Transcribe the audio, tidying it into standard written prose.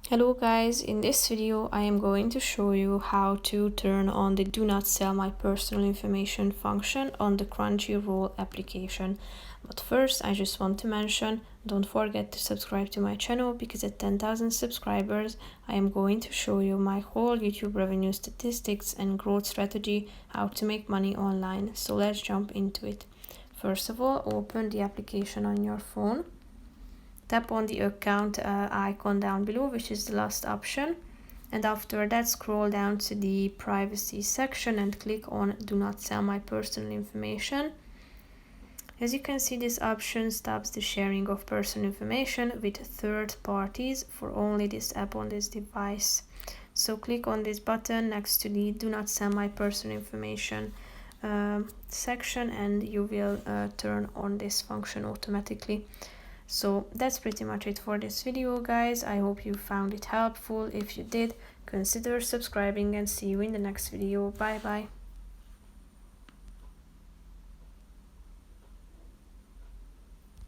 Hello guys, in this video I am going to show you how to turn on the do not sell my personal information function on the Crunchyroll application. But first I just want to mention, don't forget to subscribe to my channel because at 10,000 subscribers I am going to show you my whole YouTube revenue statistics and growth strategy, how to make money online. So let's jump into it. First of all, open the application on your phone. Tap on the account icon down below, which is the last option, and after that scroll down to the privacy section and click on do not sell my personal information. As you can see, this option stops the sharing of personal information with third parties for only this app on this device. So click on this button next to the do not sell my personal information section and you will turn on this function automatically. So that's pretty much it for this video, guys. I hope you found it helpful. If you did, consider subscribing and see you in the next video. Bye bye.